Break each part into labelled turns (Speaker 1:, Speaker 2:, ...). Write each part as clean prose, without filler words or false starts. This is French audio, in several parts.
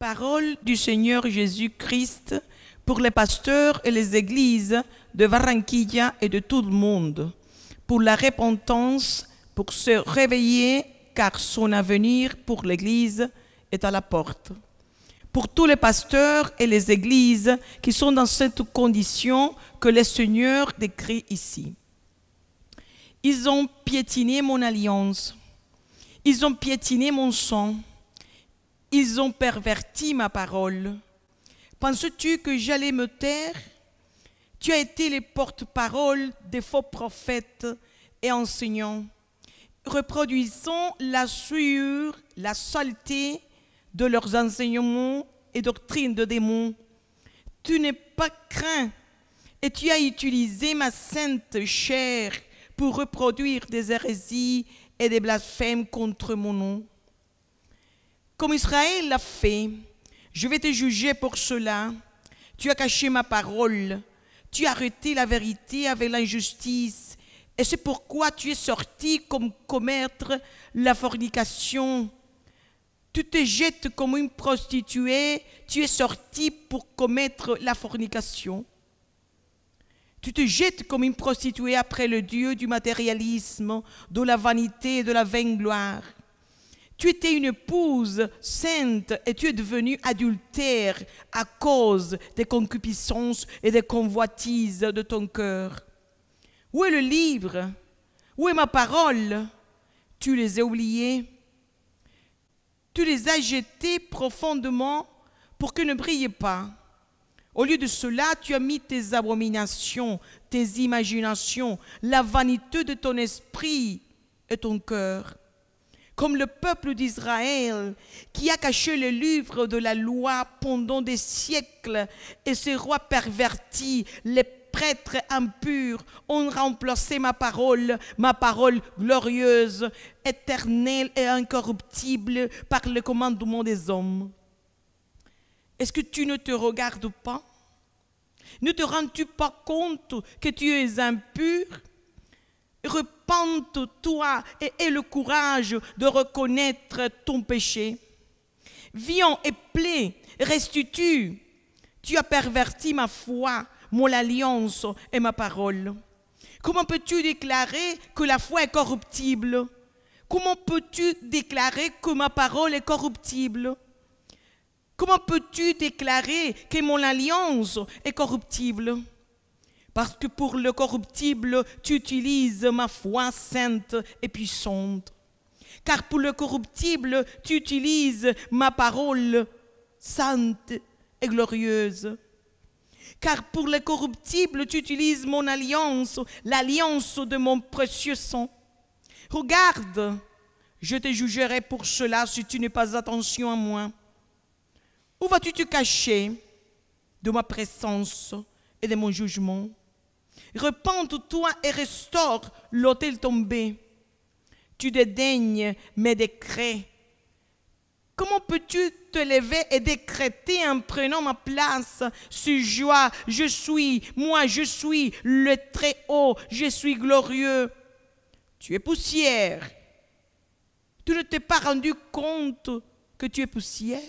Speaker 1: Parole du Seigneur Jésus-Christ pour les pasteurs et les églises de Barranquilla et de tout le monde, pour la repentance, pour se réveiller, car son avenir pour l'Église est à la porte. Pour tous les pasteurs et les églises qui sont dans cette condition que le Seigneur décrit ici. Ils ont piétiné mon alliance, ils ont piétiné mon sang, ils ont perverti ma parole. Penses-tu que j'allais me taire? Tu as été les porte-parole des faux prophètes et enseignants, reproduisant la souillure, la saleté de leurs enseignements et doctrines de démons. Tu n'es pas craint et tu as utilisé ma sainte chair pour reproduire des hérésies et des blasphèmes contre mon nom. Comme Israël l'a fait, je vais te juger pour cela. Tu as caché ma parole, tu as arrêté la vérité avec l'injustice, et c'est pourquoi tu es sorti comme commettre la fornication. Tu te jettes comme une prostituée, tu es sorti pour commettre la fornication. Tu te jettes comme une prostituée après le Dieu du matérialisme, de la vanité et de la vaine gloire. Tu étais une épouse sainte et tu es devenue adultère à cause des concupiscences et des convoitises de ton cœur. Où est le livre? Où est ma parole? Tu les as oubliés. Tu les as jetés profondément pour qu'ils ne brillent pas. Au lieu de cela, tu as mis tes abominations, tes imaginations, la vanité de ton esprit et ton cœur. Comme le peuple d'Israël qui a caché le livre de la loi pendant des siècles et ces rois pervertis, les prêtres impurs ont remplacé ma parole glorieuse, éternelle et incorruptible par le commandement des hommes. Est-ce que tu ne te regardes pas? Ne te rends-tu pas compte que tu es impur? Repente-toi et aie le courage de reconnaître ton péché. Viens et plaie, restitue. Tu as perverti ma foi, mon alliance et ma parole. Comment peux-tu déclarer que la foi est corruptible? Comment peux-tu déclarer que ma parole est corruptible? Comment peux-tu déclarer que mon alliance est corruptible? Parce que pour le corruptible, tu utilises ma foi sainte et puissante. Car pour le corruptible, tu utilises ma parole sainte et glorieuse. Car pour le corruptible, tu utilises mon alliance, l'alliance de mon précieux sang. Regarde, je te jugerai pour cela si tu n'es pas attention à moi. Où vas-tu te cacher de ma présence et de mon jugement? Repente-toi et restaure l'autel tombé. Tu dédaignes mes décrets. Comment peux-tu te lever et décréter en prenant ma place? Si joie, je suis le Très-Haut, je suis glorieux. Tu es poussière. Tu ne t'es pas rendu compte que tu es poussière?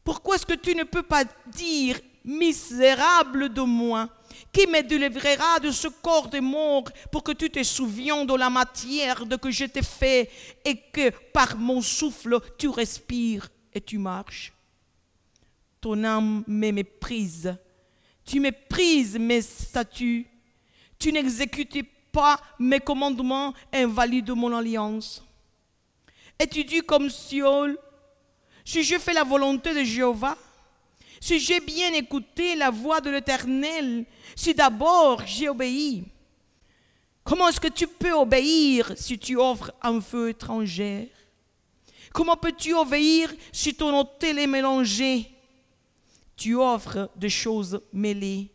Speaker 1: Pourquoi est-ce que tu ne peux pas dire « misérable de moi » qui me délivrera de ce corps de mort pour que tu te souviennes de la matière de que je t'ai fait et que par mon souffle tu respires et tu marches. Ton âme me méprise. Tu méprises mes statuts. Tu n'exécutes pas mes commandements et invalides mon alliance. Et tu dis comme Siol, si je fais la volonté de Jéhovah, si j'ai bien écouté la voix de l'Éternel, si d'abord j'ai obéi, comment est-ce que tu peux obéir si tu offres un feu étranger? Comment peux-tu obéir si ton autel est mélangé? Tu offres des choses mêlées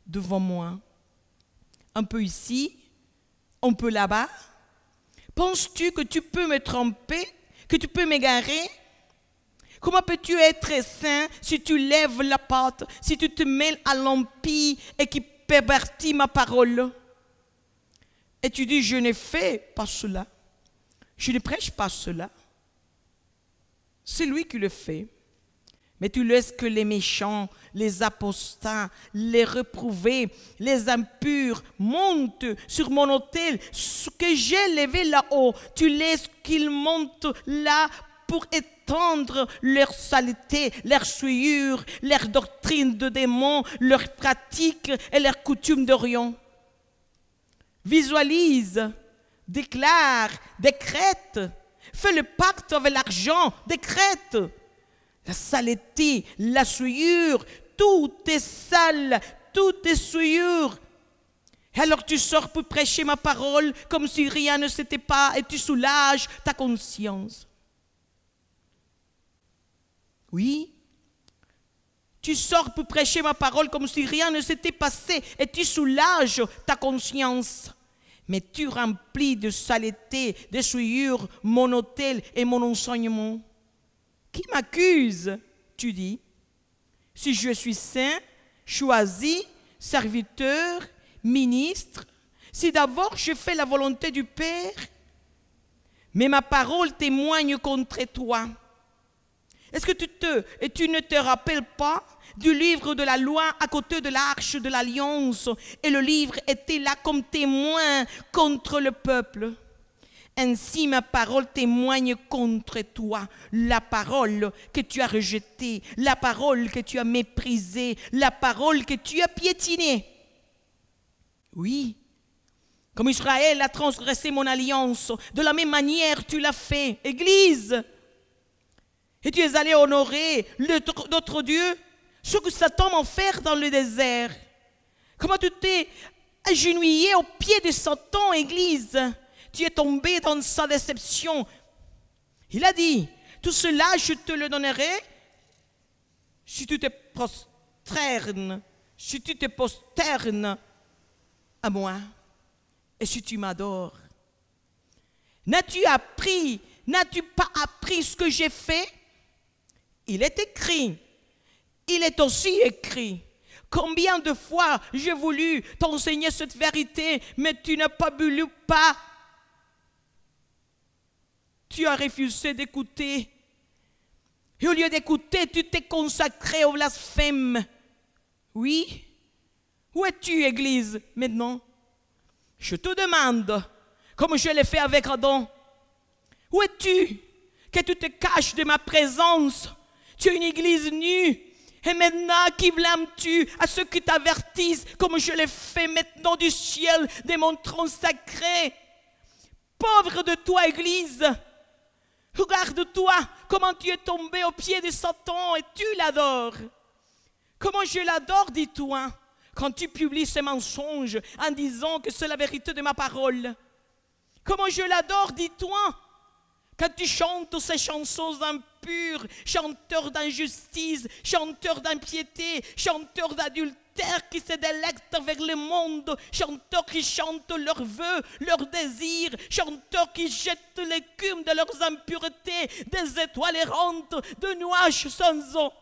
Speaker 1: devant moi. Un peu ici, un peu là-bas. Penses-tu que tu peux me tromper, que tu peux m'égarer? Comment peux-tu être saint si tu lèves la patte, si tu te mêles à l'empire et qui pervertit ma parole? Et tu dis, je ne fais pas cela. Je ne prêche pas cela. c'est lui qui le fait. Mais tu laisses que les méchants, les apostats, les reprouvés, les impurs montent sur mon autel, ce que j'ai levé là-haut. Tu laisses qu'ils montent là pour étendre leur saleté, leur souillure, leur doctrine de démons, leurs pratiques et leurs coutumes d'Orient. Visualise, déclare, décrète, fais le pacte avec l'argent, décrète. La saleté, la souillure, tout est sale, tout est souillure. Et alors tu sors pour prêcher ma parole comme si rien ne s'était pas et tu soulages ta conscience. Oui, tu sors pour prêcher ma parole comme si rien ne s'était passé et tu soulages ta conscience. Mais tu remplis de saleté, de souillure mon autel et mon enseignement. Qui m'accuse, tu dis, si je suis saint, choisi, serviteur, ministre, si d'abord je fais la volonté du Père, mais ma parole témoigne contre toi. Est-ce que tu ne te rappelles pas du livre de la loi à côté de l'arche de l'alliance et le livre était là comme témoin contre le peuple? Ainsi ma parole témoigne contre toi, la parole que tu as rejetée, la parole que tu as méprisée, la parole que tu as piétinée. Oui, comme Israël a transgressé mon alliance, de la même manière tu l'as fait, Église. Et tu es allé honorer d'autres dieux, ce que Satan m'a fait dans le désert. Comment tu t'es agenouillé au pied de Satan, Église? Tu es tombé dans sa déception. Il a dit, tout cela je te le donnerai si tu te prosternes, à moi et si tu m'adores. N'as-tu pas appris ce que j'ai fait? Il est écrit, il est aussi écrit. Combien de fois j'ai voulu t'enseigner cette vérité, mais tu n'as pas voulu pas. Tu as refusé d'écouter. Et au lieu d'écouter, tu t'es consacré au blasphème. Oui? Où es-tu, Église, maintenant? Je te demande, comme je l'ai fait avec Adam. Où es-tu? Que tu te caches de ma présence. Tu es une Église nue. Et maintenant, qui blâmes-tu à ceux qui t'avertissent, comme je l'ai fait maintenant du ciel, de mon trône sacré? Pauvre de toi, Église! Regarde-toi, comment tu es tombé au pied de Satan et tu l'adores. Comment je l'adore, dis-toi, quand tu publies ces mensonges en disant que c'est la vérité de ma parole. Comment je l'adore, dis-toi, quand tu chantes ces chansons impures, chanteur d'injustice, chanteur d'impiété, chanteur d'adultère qui se délectent vers le monde, chanteurs qui chantent leurs vœux, leurs désirs, chanteurs qui jettent l'écume de leurs impuretés, des étoiles errantes, de nuages sans eau.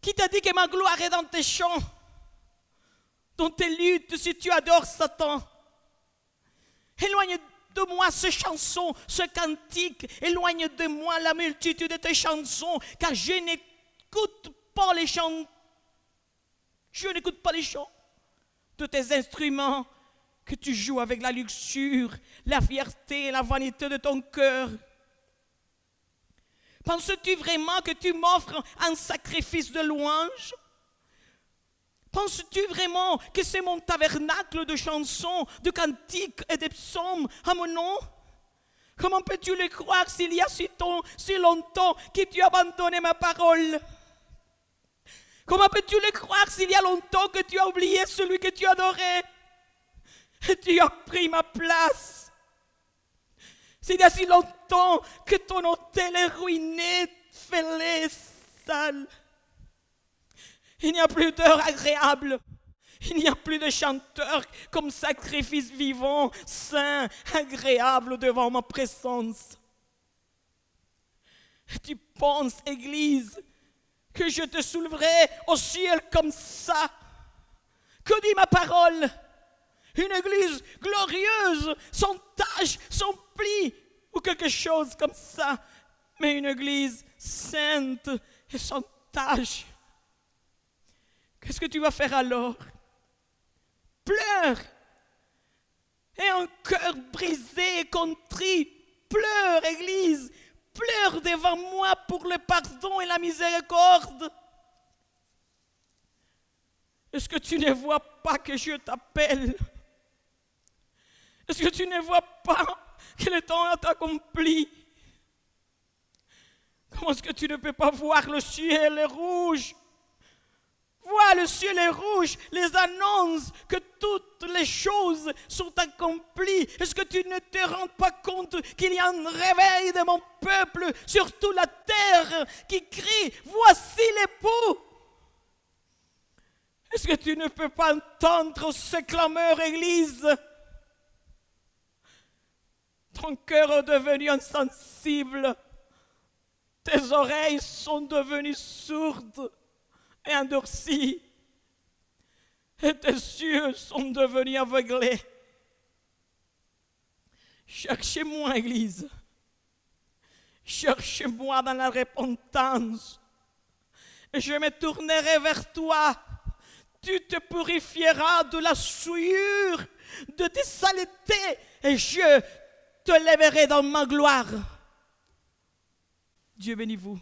Speaker 1: Qui t'a dit que ma gloire est dans tes chants, dans tes luttes, si tu adores Satan? Éloigne de moi ces chansons, ce cantique, éloigne de moi la multitude de tes chansons, car je n'écoute pas les chants. Je n'écoute pas les chants de tes instruments que tu joues avec la luxure, la fierté et la vanité de ton cœur. Penses-tu vraiment que tu m'offres un sacrifice de louange? Penses-tu vraiment que c'est mon tabernacle de chansons, de cantiques et de psaumes à mon nom? Comment peux-tu le croire s'il y a si longtemps que tu as abandonné ma parole? Comment peux-tu le croire s'il y a longtemps que tu as oublié celui que tu adorais? Et tu as pris ma place. S'il y a si longtemps que ton autel est ruiné, fêlé, sale. Il n'y a plus d'heures agréables. Il n'y a plus de chanteurs comme sacrifice vivant, saint, agréable devant ma présence. Tu penses, Église, que je te soulèverai au ciel comme ça? Que dit ma parole? Une Église glorieuse, sans tache, sans pli, ou quelque chose comme ça, mais une église sainte et sans tache. Qu'est-ce que tu vas faire alors? Pleure. Et un cœur brisé et contrit, pleure, Église, pleure devant moi pour le pardon et la miséricorde. Est-ce que tu ne vois pas que je t'appelle? Est-ce que tu ne vois pas que le temps est accompli? Comment est-ce que tu ne peux pas voir le ciel est rouge? Vois, le ciel est rouge, les annonces que toutes les choses sont accomplies. Est-ce que tu ne te rends pas compte qu'il y a un réveil de mon peuple sur toute la terre qui crie, voici l'époux? Est-ce que tu ne peux pas entendre ces clameurs, Église? Ton cœur est devenu insensible. Tes oreilles sont devenues sourdes et endurcies. Et tes yeux sont devenus aveuglés. Cherchez-moi, Église. Cherchez-moi dans la repentance. Et je me tournerai vers toi. Tu te purifieras de la souillure, de tes saletés, et je te lèverai dans ma gloire. Dieu bénit vous.